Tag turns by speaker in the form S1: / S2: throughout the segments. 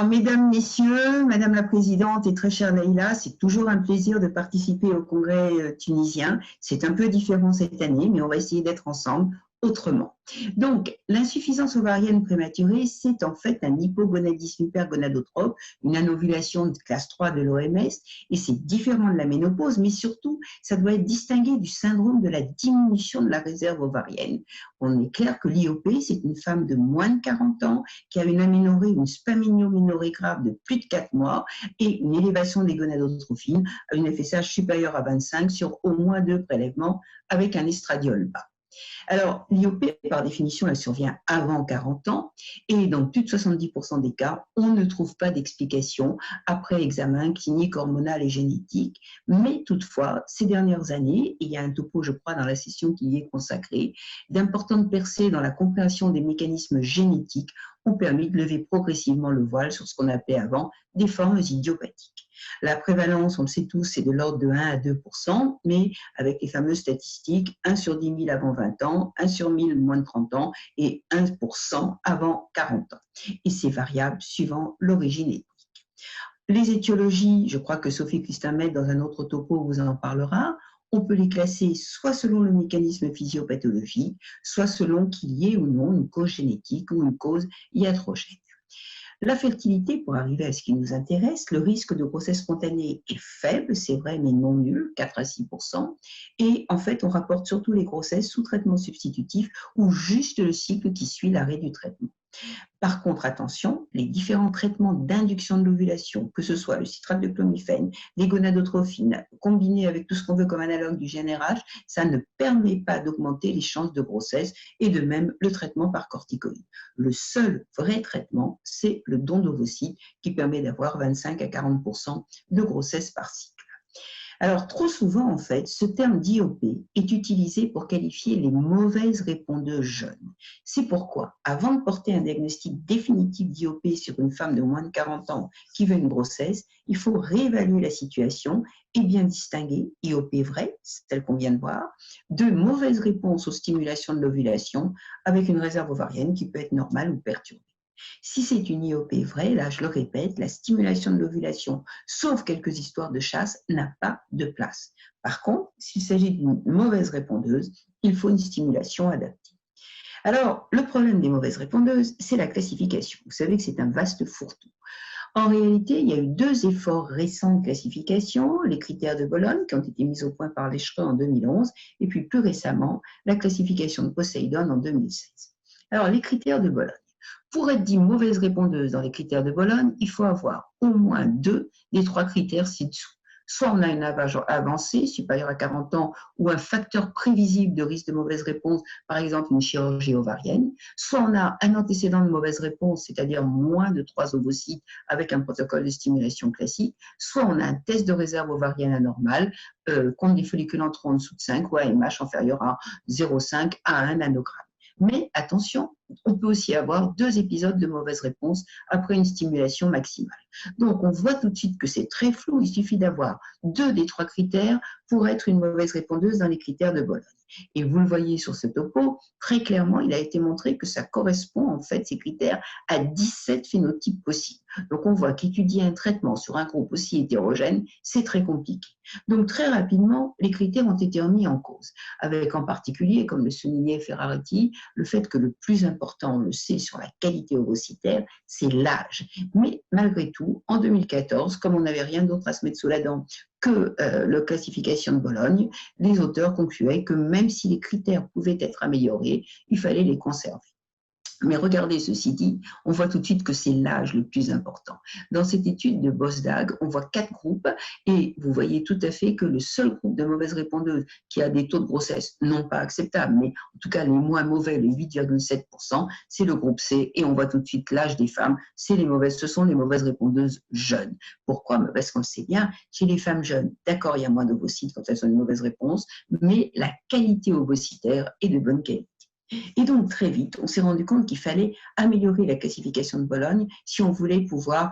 S1: Alors, mesdames, messieurs, madame la présidente et très chère Leïla, c'est toujours un plaisir de participer au congrès tunisien. C'est un peu différent cette année, mais on va essayer d'être ensemble autrement. Donc, l'insuffisance ovarienne prématurée, c'est en fait un hypogonadisme hypergonadotrope, une anovulation de classe 3 de l'OMS, et c'est différent de la ménopause, mais surtout, ça doit être distingué du syndrome de la diminution de la réserve ovarienne. On est clair que l'IOP, c'est une femme de moins de 40 ans qui a une aménorrhée, une spaminioménorrhée grave de plus de 4 mois et une élévation des gonadotrophines à une FSH supérieure à 25 sur au moins 2 prélèvements avec un estradiol bas. Alors, l'IOP, par définition, elle survient avant 40 ans et dans plus de 70% des cas, on ne trouve pas d'explication après examen clinique, hormonal et génétique. Mais toutefois, ces dernières années, et il y a un topo, je crois, dans la session qui y est consacrée, d'importantes percées dans la compréhension des mécanismes génétiques ont permis de lever progressivement le voile sur ce qu'on appelait avant des formes idiopathiques. La prévalence, on le sait tous, c'est de l'ordre de 1 à 2%, mais avec les fameuses statistiques, 1 sur 10 000 avant 20 ans, 1 sur 1000 moins de 30 ans et 1% avant 40 ans. Et c'est variable suivant l'origine ethnique. Les étiologies, je crois que Sophie Christin-Met, dans un autre topo, vous en parlera. On peut les classer soit selon le mécanisme physiopathologique, soit selon qu'il y ait ou non une cause génétique ou une cause iatrogène. La fertilité, pour arriver à ce qui nous intéresse, le risque de grossesse spontanée est faible, c'est vrai, mais non nul, 4 à 6%. Et en fait, on rapporte surtout les grossesses sous traitement substitutif ou juste le cycle qui suit l'arrêt du traitement. Par contre, attention, les différents traitements d'induction de l'ovulation, que ce soit le citrate de clomifène, les gonadotrophines, combinés avec tout ce qu'on veut comme analogue du GnRH, ça ne permet pas d'augmenter les chances de grossesse et de même le traitement par corticoïdes. Le seul vrai traitement, c'est le don d'ovocytes qui permet d'avoir 25 à 40% de grossesse par cycle. Alors, trop souvent, en fait, ce terme d'IOP est utilisé pour qualifier les mauvaises répondeuses jeunes. C'est pourquoi, avant de porter un diagnostic définitif d'IOP sur une femme de moins de 40 ans qui veut une grossesse, il faut réévaluer la situation et bien distinguer IOP vrai, celle qu'on vient de voir, de mauvaises réponses aux stimulations de l'ovulation avec une réserve ovarienne qui peut être normale ou perturbée. Si c'est une IOP vraie, là je le répète, la stimulation de l'ovulation, sauf quelques histoires de chasse, n'a pas de place. Par contre, s'il s'agit d'une mauvaise répondeuse, il faut une stimulation adaptée. Alors, le problème des mauvaises répondeuses, c'est la classification. Vous savez que c'est un vaste fourre-tout. En réalité, il y a eu 2 efforts récents de classification, les critères de Bologne qui ont été mis au point par l'ECHRE en 2011, et puis plus récemment, la classification de Poseidon en 2016. Alors, les critères de Bologne. Pour être dit mauvaise répondeuse dans les critères de Bologne, il faut avoir au moins 2 des 3 critères ci-dessous. Soit on a un âge avancé, supérieur à 40 ans, ou un facteur prévisible de risque de mauvaise réponse, par exemple une chirurgie ovarienne, soit on a un antécédent de mauvaise réponse, c'est-à-dire moins de 3 ovocytes avec un protocole de stimulation classique, soit on a un test de réserve ovarienne anormale, compte des follicules entrants en dessous de 5 ou AMH inférieur à 0,5 à 1 nanogramme. Mais attention, on peut aussi avoir 2 épisodes de mauvaise réponse après une stimulation maximale. Donc, on voit tout de suite que c'est très flou. Il suffit d'avoir 2 des 3 critères pour être une mauvaise répondeuse dans les critères de Bologne. Et vous le voyez sur ce topo, très clairement, il a été montré que ça correspond, en fait, ces critères, à 17 phénotypes possibles. Donc, on voit qu'étudier un traitement sur un groupe aussi hétérogène, c'est très compliqué. Donc, très rapidement, les critères ont été remis en cause, avec en particulier, comme le soulignait Ferraretti, le fait que le plus important, on le sait, sur la qualité ovocytaire, c'est l'âge. Mais malgré tout, en 2014, comme on n'avait rien d'autre à se mettre sous la dent que la classification de Bologne, les auteurs concluaient que même si les critères pouvaient être améliorés, il fallait les conserver. Mais regardez, ceci dit, on voit tout de suite que c'est l'âge le plus important. Dans cette étude de Bosdag, on voit 4 groupes et vous voyez tout à fait que le seul groupe de mauvaises répondeuses qui a des taux de grossesse non pas acceptables, mais en tout cas les moins mauvais, les 8,7%, c'est le groupe C et on voit tout de suite l'âge des femmes, ce sont les mauvaises répondeuses jeunes. Pourquoi? Parce qu'on le sait bien, chez les femmes jeunes, d'accord, il y a moins d'ovocytes quand elles ont une mauvaise réponse, mais la qualité ovocytaire est de bonne qualité. Et donc, très vite, on s'est rendu compte qu'il fallait améliorer la classification de Bologne si on voulait pouvoir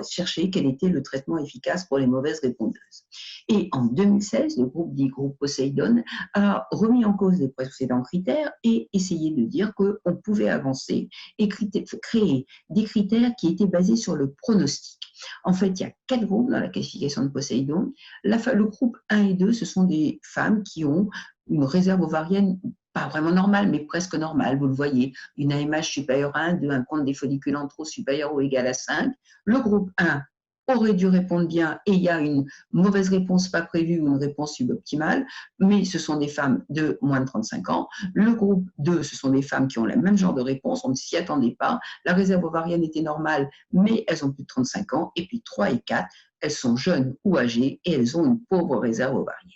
S1: cherché quel était le traitement efficace pour les mauvaises répondeuses. Et en 2016, le groupe dit groupe Poseidon a remis en cause les précédents critères et essayé de dire qu'on pouvait avancer et créer des critères qui étaient basés sur le pronostic. En fait, il y a 4 groupes dans la classification de Poseidon. Le groupe 1 et 2, ce sont des femmes qui ont une réserve ovarienne pas vraiment normale, mais presque normale, vous le voyez, une AMH supérieure à 1, 2, un compte des follicules en trop supérieur ou égal à 5. Le groupe 1 aurait dû répondre bien et il y a une mauvaise réponse pas prévue ou une réponse suboptimale, mais ce sont des femmes de moins de 35 ans. Le groupe 2, ce sont des femmes qui ont le même genre de réponse, on ne s'y attendait pas. La réserve ovarienne était normale, mais elles ont plus de 35 ans. Et puis 3 et 4, elles sont jeunes ou âgées et elles ont une pauvre réserve ovarienne.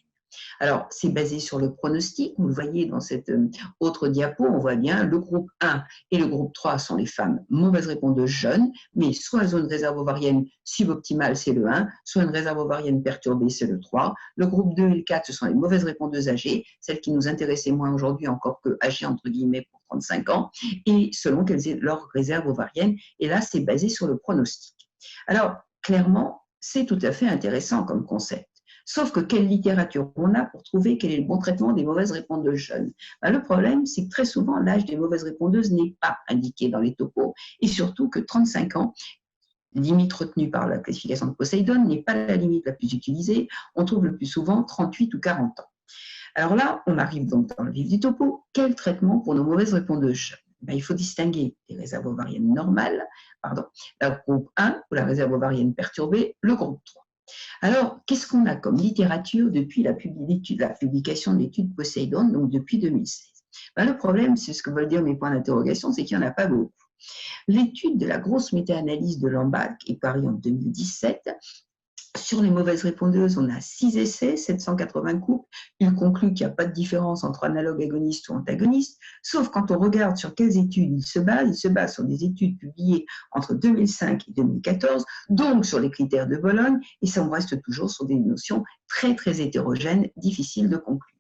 S1: Alors, c'est basé sur le pronostic. Vous le voyez dans cette autre diapo, on voit bien le groupe 1 et le groupe 3 sont les femmes mauvaises répondeuses jeunes, mais soit elles ont une réserve ovarienne suboptimale, c'est le 1, soit une réserve ovarienne perturbée, c'est le 3. Le groupe 2 et le 4, ce sont les mauvaises répondeuses âgées, celles qui nous intéressaient moins aujourd'hui encore que âgées entre guillemets pour 35 ans, et selon quelles aient leur réserve ovarienne. Et là, c'est basé sur le pronostic. Alors, clairement, c'est tout à fait intéressant comme concept. Sauf que quelle littérature on a pour trouver quel est le bon traitement des mauvaises répondeuses jeunes? Le problème, c'est que très souvent, l'âge des mauvaises répondeuses n'est pas indiqué dans les topos, et surtout que 35 ans, limite retenue par la classification de Poseidon, n'est pas la limite la plus utilisée. On trouve le plus souvent 38 ou 40 ans. Alors là, on arrive donc dans le vif du topo. Quel traitement pour nos mauvaises répondeuses jeunes? Il faut distinguer les réserves ovariennes normales, le groupe 1 ou la réserve ovarienne perturbée, le groupe 3. Alors, qu'est-ce qu'on a comme littérature depuis la publication de l'étude Poseidon, donc depuis 2016? Le problème, c'est ce que veulent dire mes points d'interrogation, c'est qu'il n'y en a pas beaucoup. L'étude de la grosse méta-analyse de Lambach est parue en 2017. Sur les mauvaises répondeuses, on a 6 essais, 780 couples. Il conclut qu'il n'y a pas de différence entre analogue agoniste ou antagoniste, sauf quand on regarde sur quelles études il se base sur des études publiées entre 2005 et 2014, donc sur les critères de Bologne, et ça, on reste toujours sur des notions très, très hétérogènes, difficiles de conclure.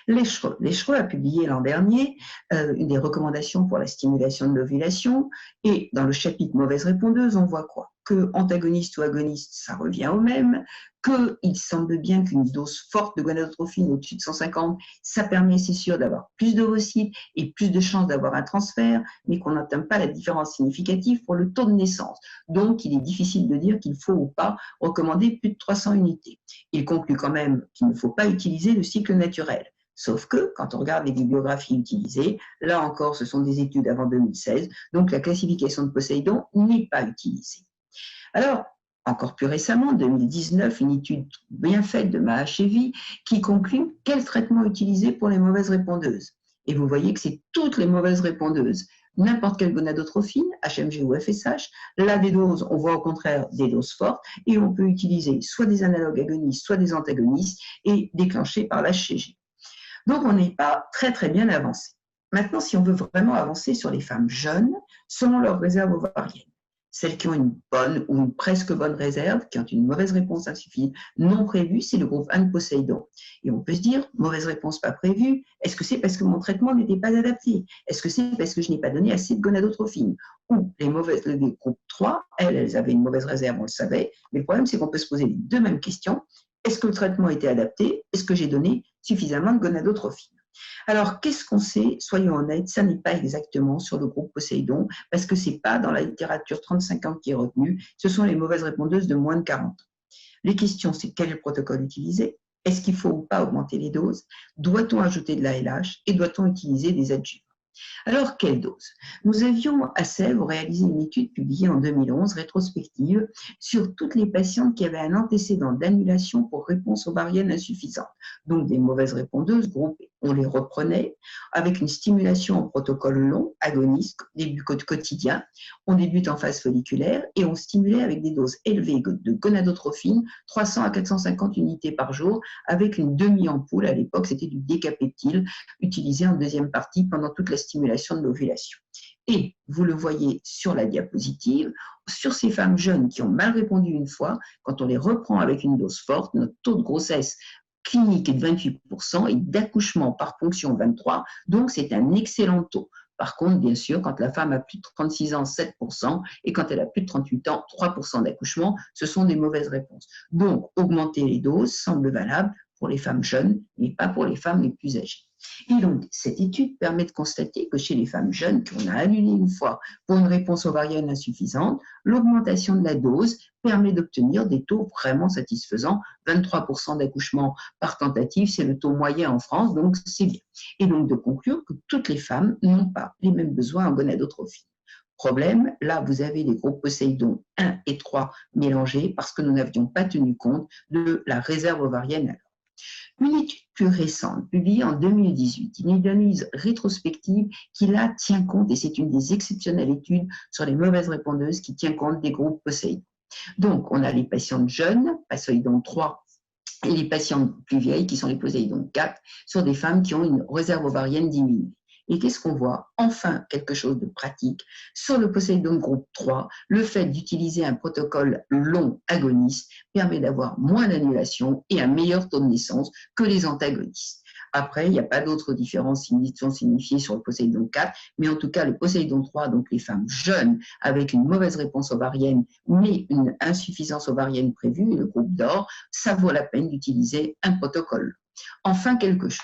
S1: Leschre a publié l'an dernier des recommandations pour la stimulation de l'ovulation, et dans le chapitre mauvaise répondeuse, on voit quoi? Que antagoniste ou agoniste, ça revient au même, qu'il semble bien qu'une dose forte de gonadotrophine au-dessus de 150, ça permet, c'est sûr, d'avoir plus d'ovocytes et plus de chances d'avoir un transfert, mais qu'on n'atteint pas la différence significative pour le taux de naissance. Donc, il est difficile de dire qu'il faut ou pas recommander plus de 300 unités. Il conclut quand même qu'il ne faut pas utiliser le cycle naturel. Sauf que, quand on regarde les bibliographies utilisées, là encore, ce sont des études avant 2016, donc la classification de Poseidon n'est pas utilisée. Alors, encore plus récemment, en 2019, une étude bien faite de Mahachevi qui conclut quel traitement utiliser pour les mauvaises répondeuses. Et vous voyez que c'est toutes les mauvaises répondeuses. N'importe quelle gonadotrophine, HMG ou FSH, là des doses, on voit au contraire des doses fortes, et on peut utiliser soit des analogues agonistes, soit des antagonistes, et déclencher par l'HCG. Donc, on n'est pas très, très bien avancé. Maintenant, si on veut vraiment avancer sur les femmes jeunes, selon leur réserve ovarienne, celles qui ont une bonne ou une presque bonne réserve, qui ont une mauvaise réponse insuffisante non prévue, c'est le groupe 1 de Poseidon. Et on peut se dire, mauvaise réponse pas prévue, est-ce que c'est parce que mon traitement n'était pas adapté? Est-ce que c'est parce que je n'ai pas donné assez de gonadotrophine? Ou les groupes 3, elles avaient une mauvaise réserve, on le savait, mais le problème, c'est qu'on peut se poser les deux mêmes questions. Est-ce que le traitement était adapté? Est-ce que j'ai donné suffisamment de gonadotrophine? Alors, qu'est-ce qu'on sait? Soyons honnêtes, ça n'est pas exactement sur le groupe Poseidon, parce que ce n'est pas dans la littérature 35 ans qui est retenue, ce sont les mauvaises répondeuses de moins de 40 ans. Les questions, c'est quel est le protocole utilisé? Est-ce qu'il faut ou pas augmenter les doses? Doit-on ajouter de l'ALH? Et doit-on utiliser des adjuvants? Alors, quelle dose? Nous avions à Sèvres réalisé une étude publiée en 2011, rétrospective, sur toutes les patientes qui avaient un antécédent d'annulation pour réponse ovarienne insuffisante, donc des mauvaises répondeuses groupées. On les reprenait avec une stimulation en protocole long, agoniste, début quotidien. On débute en phase folliculaire et on stimulait avec des doses élevées de gonadotrophine, 300 à 450 unités par jour, avec une demi-ampoule. À l'époque, c'était du décapeptyl, utilisé en deuxième partie pendant toute la stimulation de l'ovulation. Et vous le voyez sur la diapositive, sur ces femmes jeunes qui ont mal répondu une fois, quand on les reprend avec une dose forte, notre taux de grossesse clinique est de 28% et d'accouchement par ponction 23%, donc c'est un excellent taux. Par contre, bien sûr, quand la femme a plus de 36 ans, 7%, et quand elle a plus de 38 ans, 3% d'accouchement, ce sont des mauvaises réponses. Donc, augmenter les doses semble valable pour les femmes jeunes, mais pas pour les femmes les plus âgées. Et donc, cette étude permet de constater que chez les femmes jeunes qu'on a annulées une fois pour une réponse ovarienne insuffisante, l'augmentation de la dose permet d'obtenir des taux vraiment satisfaisants. 23% d'accouchement par tentative, c'est le taux moyen en France, donc c'est bien. Et donc de conclure que toutes les femmes n'ont pas les mêmes besoins en gonadotrophie. Problème, là vous avez les groupes Poséidon 1 et 3 mélangés parce que nous n'avions pas tenu compte de la réserve ovarienne alors. Une étude plus récente, publiée en 2018, une analyse rétrospective qui là tient compte, et c'est une des exceptionnelles études sur les mauvaises répondeuses qui tient compte des groupes Poséidon. Donc, on a les patientes jeunes, Poséidon 3, et les patientes plus vieilles, qui sont les Poséidon 4, sur des femmes qui ont une réserve ovarienne diminuée. Et qu'est-ce qu'on voit? Enfin, quelque chose de pratique. Sur le Poséidon groupe 3, le fait d'utiliser un protocole long agoniste permet d'avoir moins d'annulation et un meilleur taux de naissance que les antagonistes. Après, il n'y a pas d'autres différences qui sont signifiées sur le Poséidon 4, mais en tout cas, le Poséidon 3, donc les femmes jeunes avec une mauvaise réponse ovarienne, mais une insuffisance ovarienne prévue, et le groupe d'or, ça vaut la peine d'utiliser un protocole. Enfin, quelque chose.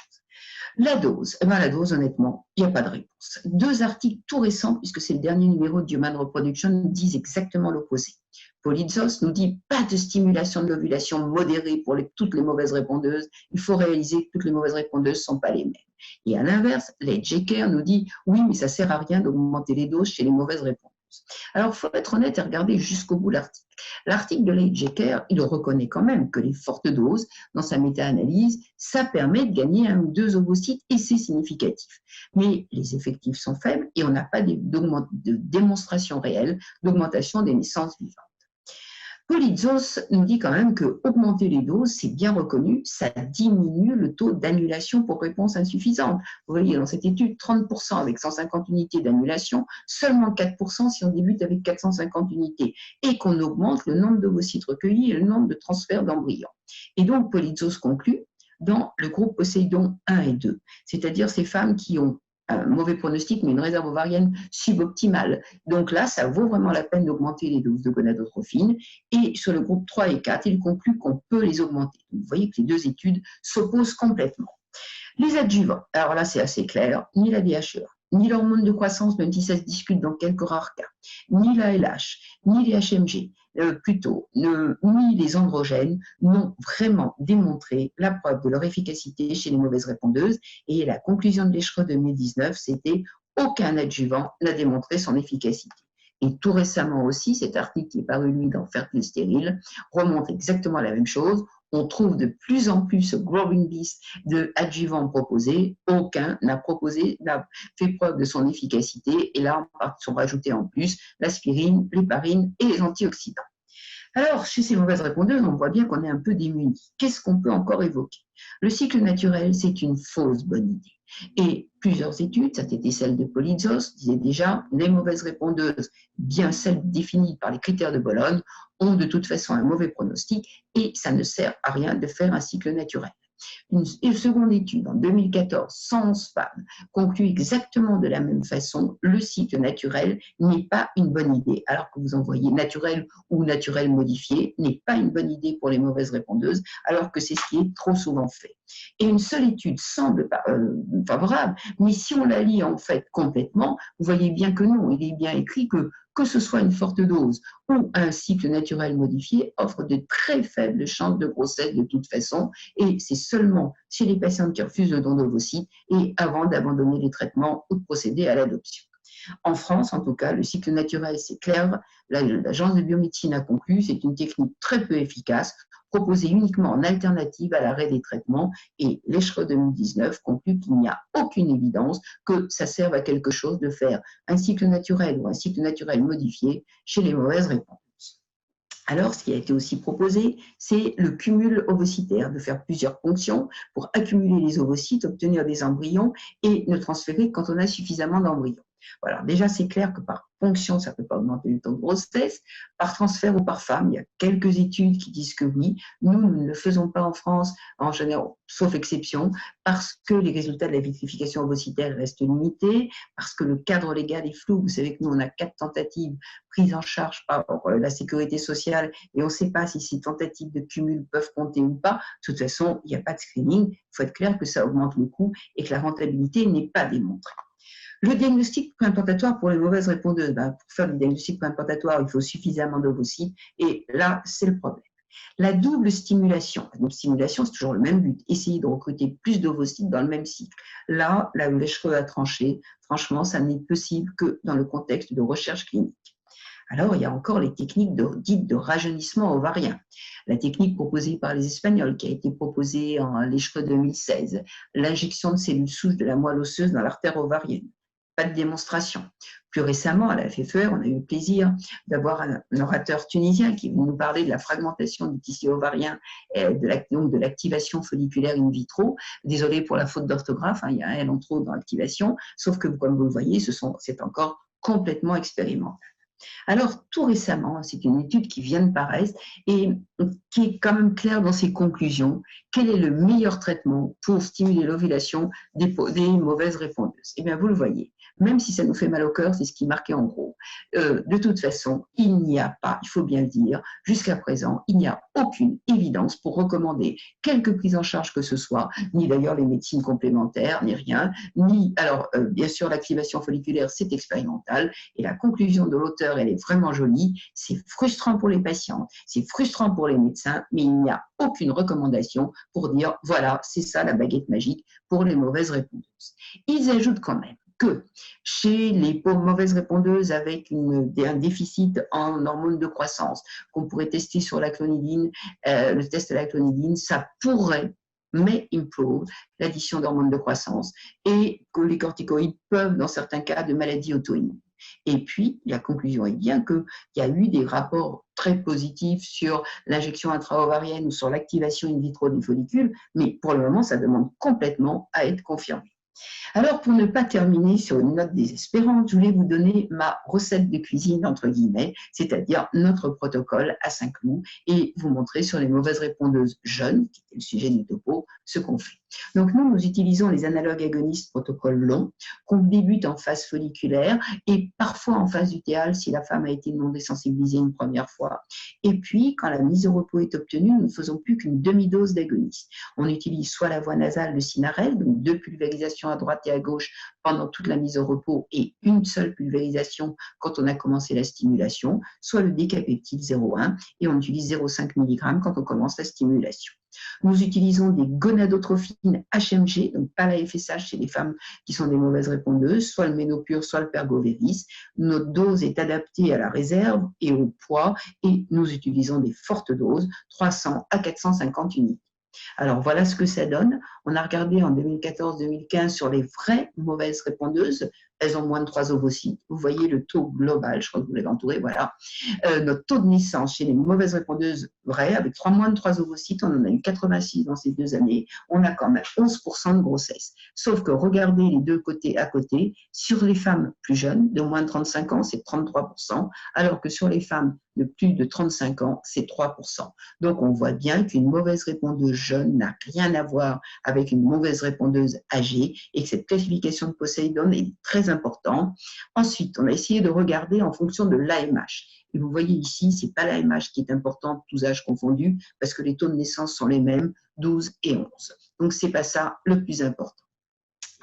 S1: La dose, la dose, honnêtement, il n'y a pas de réponse. 2 articles tout récents, puisque c'est le dernier numéro de Human Reproduction, disent exactement l'opposé. Polizos nous dit pas de stimulation de l'ovulation modérée pour toutes les mauvaises répondeuses. Il faut réaliser que toutes les mauvaises répondeuses ne sont pas les mêmes. Et à l'inverse, Leigh Jecker nous dit oui, mais ça ne sert à rien d'augmenter les doses chez les mauvaises répondeuses. Alors, il faut être honnête et regarder jusqu'au bout l'article. L'article de Leigh Jecker, il reconnaît quand même que les fortes doses, dans sa méta-analyse, ça permet de gagner 1 ou 2 ovocytes et c'est significatif. Mais les effectifs sont faibles et on n'a pas de démonstration réelle d'augmentation des naissances vivantes. Polizos nous dit quand même que augmenter les doses, c'est bien reconnu, ça diminue le taux d'annulation pour réponse insuffisante. Vous voyez, dans cette étude, 30% avec 150 unités d'annulation, seulement 4% si on débute avec 450 unités, et qu'on augmente le nombre d'ovocytes recueillis et le nombre de transferts d'embryons. Et donc, Polizos conclut dans le groupe Poséidon 1 et 2, c'est-à-dire ces femmes qui ont un mauvais pronostic, mais une réserve ovarienne suboptimale. Donc là, ça vaut vraiment la peine d'augmenter les doses de gonadotrophine. Et sur le groupe 3 et 4, il conclut qu'on peut les augmenter. Donc, vous voyez que les 2 études s'opposent complètement. Les adjuvants, alors là, c'est assez clair, ni la DHEA, ni l'hormone de croissance, même si ça se discute dans quelques rares cas, ni la LH, ni les HMG, ni les androgènes n'ont vraiment démontré la preuve de leur efficacité chez les mauvaises répondeuses. Et la conclusion de l'ESHRE 2019, c'était aucun adjuvant n'a démontré son efficacité. Et tout récemment aussi, cet article qui est paru, lui, dans Fertile Stérile, remonte exactement la même chose. On trouve de plus en plus Growing Beast de adjuvants proposés. Aucun n'a fait preuve de son efficacité. Et là, sont rajoutés en plus l'aspirine, l'héparine et les antioxydants. Alors, chez ces mauvaises répondeuses, on voit bien qu'on est un peu démunis. Qu'est-ce qu'on peut encore évoquer? Le cycle naturel, c'est une fausse bonne idée. Et plusieurs études, ça a été celle de Polizos, disaient déjà, les mauvaises répondeuses, bien celles définies par les critères de Bologne, ont de toute façon un mauvais pronostic et ça ne sert à rien de faire un cycle naturel. Une seconde étude en 2014, 111 femmes, conclut exactement de la même façon, le cycle naturel n'est pas une bonne idée. Alors que vous envoyez naturel ou naturel modifié n'est pas une bonne idée pour les mauvaises répondeuses, alors que c'est ce qui est trop souvent fait. Et une seule étude semble favorable, mais si on la lit en fait complètement, vous voyez bien que non, il est bien écrit que ce soit une forte dose ou un cycle naturel modifié, offre de très faibles chances de grossesse de toute façon, et c'est seulement chez les patientes qui refusent le don d'ovocytes et avant d'abandonner les traitements ou de procéder à l'adoption. En France, en tout cas, le cycle naturel, c'est clair, l'Agence de biomédecine a conclu, c'est une technique très peu efficace, proposée uniquement en alternative à l'arrêt des traitements, et l'ESHRE 2019 conclut qu'il n'y a aucune évidence que ça serve à quelque chose de faire un cycle naturel ou un cycle naturel modifié chez les mauvaises réponses. Alors, ce qui a été aussi proposé, c'est le cumul ovocytaire, de faire plusieurs ponctions pour accumuler les ovocytes, obtenir des embryons et ne transférer quand on a suffisamment d'embryons. Voilà, déjà, c'est clair que par ponction, ça ne peut pas augmenter le taux de grossesse. Par transfert ou par femme, il y a quelques études qui disent que oui. Nous ne le faisons pas en France, en général, sauf exception, parce que les résultats de la vitrification ovocitaire restent limités, parce que le cadre légal est flou. Vous savez que nous, on a 4 tentatives prises en charge par la sécurité sociale et on ne sait pas si ces tentatives de cumul peuvent compter ou pas. De toute façon, il n'y a pas de screening. Il faut être clair que ça augmente le coût et que la rentabilité n'est pas démontrée. Le diagnostic préimplantatoire pour les mauvaises répondeuses, pour faire le diagnostic préimplantatoire, il faut suffisamment d'ovocytes et là, c'est le problème. La double stimulation, la double stimulation, c'est toujours le même but, essayer de recruter plus d'ovocytes dans le même cycle. Là, la lèchereuse a tranché, franchement, ça n'est possible que dans le contexte de recherche clinique. Alors, il y a encore les techniques dites de rajeunissement ovarien. La technique proposée par les Espagnols, qui a été proposée en lèchereuse 2016, l'injection de cellules souches de la moelle osseuse dans l'artère ovarienne. Pas de démonstration. Plus récemment, à la FFER, on a eu le plaisir d'avoir un orateur tunisien qui nous parlait de la fragmentation du tissu ovarien et de l'activation folliculaire in vitro. Désolé pour la faute d'orthographe, il y a un L en trop dans l'activation, sauf que, comme vous le voyez, c'est encore complètement expérimental. Alors, tout récemment, c'est une étude qui vient de paraître et qui est quand même claire dans ses conclusions. Quel est le meilleur traitement pour stimuler l'ovulation des mauvaises répondeuses? Eh bien, vous le voyez, même si ça nous fait mal au cœur, c'est ce qui est marqué en gros. De toute façon, il n'y a pas, il faut bien le dire, jusqu'à présent, il n'y a aucune évidence pour recommander quelque prise en charge que ce soit, ni d'ailleurs les médecines complémentaires, ni rien, ni, alors, bien sûr, l'activation folliculaire, c'est expérimental, et la conclusion de l'auteur, elle est vraiment jolie, c'est frustrant pour les patients, c'est frustrant pour les médecins, mais il n'y a aucune recommandation pour dire, voilà, c'est ça la baguette magique pour les mauvaises répondeuses. Ils ajoutent quand même que chez les mauvaises répondeuses avec un déficit en hormones de croissance, qu'on pourrait tester sur la clonidine, le test de la clonidine, ça pourrait improve l'addition d'hormones de croissance et que les corticoïdes peuvent, dans certains cas, de maladies auto-immunes. Et puis, la conclusion est bien qu'il y a eu des rapports très positifs sur l'injection intra-ovarienne ou sur l'activation in vitro des follicules, mais pour le moment, ça demande complètement à être confirmé. Alors, pour ne pas terminer sur une note désespérante, je voulais vous donner ma recette de cuisine, entre guillemets, c'est-à-dire notre protocole à Saint-Cloud, et vous montrer sur les mauvaises répondeuses jeunes, qui était le sujet du topo, ce qu'on fait. Donc, nous utilisons les analogues agonistes protocole long, qu'on débute en phase folliculaire et parfois en phase lutéale si la femme a été non désensibilisée une première fois. Et puis, quand la mise au repos est obtenue, nous ne faisons plus qu'une demi-dose d'agoniste. On utilise soit la voie nasale de Synarel, donc 2 pulvérisations à droite et à gauche pendant toute la mise au repos et une seule pulvérisation quand on a commencé la stimulation, soit le décapeptide 0,1 et on utilise 0,5 mg quand on commence la stimulation. Nous utilisons des gonadotrophines HMG, donc pas la FSH chez les femmes qui sont des mauvaises répondeuses, soit le Ménopure, soit le Pergoveris. Notre dose est adaptée à la réserve et au poids et nous utilisons des fortes doses, 300 à 450 unités. Alors voilà ce que ça donne. On a regardé en 2014-2015 sur les vraies mauvaises répondeuses. Elles ont moins de 3 ovocytes. Vous voyez le taux global, je crois que vous l'avez entouré, voilà. Notre taux de naissance chez les mauvaises répondeuses vraies, avec moins de 3 ovocytes, on en a eu 86 dans ces 2 années. On a quand même 11% de grossesse. Sauf que regardez les deux côtés à côté, sur les femmes plus jeunes, de moins de 35 ans, c'est 33%, alors que sur les femmes de plus de 35 ans, c'est 3%. Donc, on voit bien qu'une mauvaise répondeuse jeune n'a rien à voir avec une mauvaise répondeuse âgée et que cette classification de Poseidon est très importante. Ensuite, on a essayé de regarder en fonction de l'AMH. Et vous voyez ici, ce n'est pas l'AMH qui est important, tous âges confondus, parce que les taux de naissance sont les mêmes, 12 et 11. Donc, ce n'est pas ça le plus important.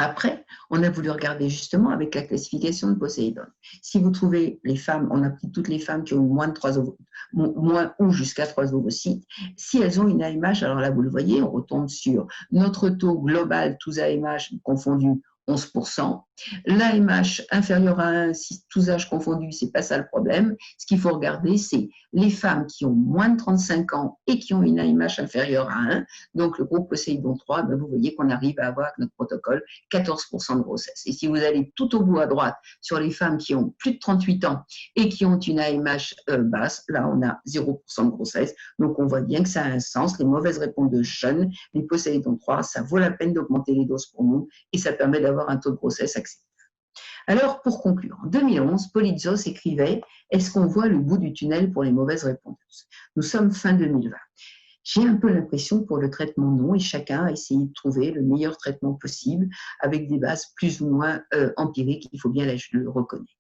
S1: Après, on a voulu regarder justement avec la classification de Poseidon. Si vous trouvez les femmes, on a pris toutes les femmes qui ont moins de 3 ovocytes, moins ou jusqu'à 3 ovocytes. Si elles ont une AMH, alors là, vous le voyez, on retombe sur notre taux global, tous AMH confondus, 11%. L'AMH inférieur à 1, si tous âges confondus, ce n'est pas ça le problème. Ce qu'il faut regarder, c'est les femmes qui ont moins de 35 ans et qui ont une AMH inférieure à 1. Donc, le groupe Poseidon 3, ben, vous voyez qu'on arrive à avoir avec notre protocole 14% de grossesse. Et si vous allez tout au bout à droite sur les femmes qui ont plus de 38 ans et qui ont une AMH basse, là, on a 0% de grossesse. Donc, on voit bien que ça a un sens. Les mauvaises répondeuses jeunes, les Poseidon 3, ça vaut la peine d'augmenter les doses pour nous et ça permet d'avoir un taux de grossesse acceptable. Alors, pour conclure, en 2011, Polizos écrivait « Est-ce qu'on voit le bout du tunnel pour les mauvaises répondeuses ?» Nous sommes fin 2020. J'ai un peu l'impression que pour le traitement, non, et chacun a essayé de trouver le meilleur traitement possible avec des bases plus ou moins empiriques, il faut bien le reconnaître.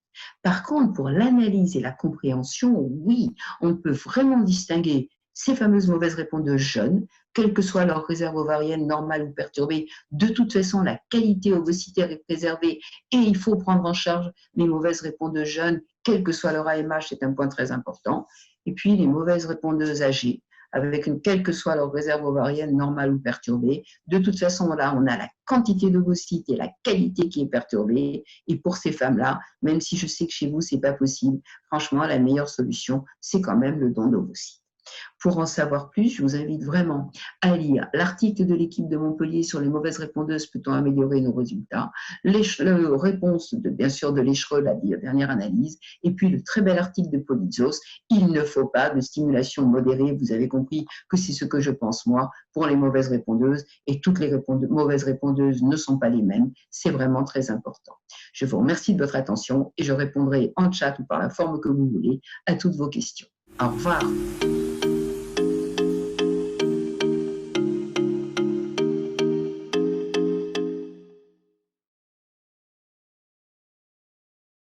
S1: Par contre, pour l'analyse et la compréhension, oui, on peut vraiment distinguer ces fameuses mauvaises répondeuses jeunes, quelle que soit leur réserve ovarienne normale ou perturbée. De toute façon, la qualité ovocitaire est préservée et il faut prendre en charge les mauvaises répondeuses jeunes, quel que soit leur AMH, c'est un point très important. Et puis, les mauvaises répondeuses âgées, avec quelle que soit leur réserve ovarienne normale ou perturbée. De toute façon, là, on a la quantité d'ovocytes et la qualité qui est perturbée. Et pour ces femmes-là, même si je sais que chez vous, ce n'est pas possible, franchement, la meilleure solution, c'est quand même le don d'ovocytes. Pour en savoir plus, je vous invite vraiment à lire l'article de l'équipe de Montpellier sur les mauvaises répondeuses, peut-on améliorer nos résultats, les réponses bien sûr de l'Echereux, la dernière analyse, et puis le très bel article de Polizos, il ne faut pas de stimulation modérée, vous avez compris que c'est ce que je pense moi pour les mauvaises répondeuses, et toutes les mauvaises répondeuses ne sont pas les mêmes, c'est vraiment très important. Je vous remercie de votre attention et je répondrai en chat ou par la forme que vous voulez à toutes vos questions. Au revoir.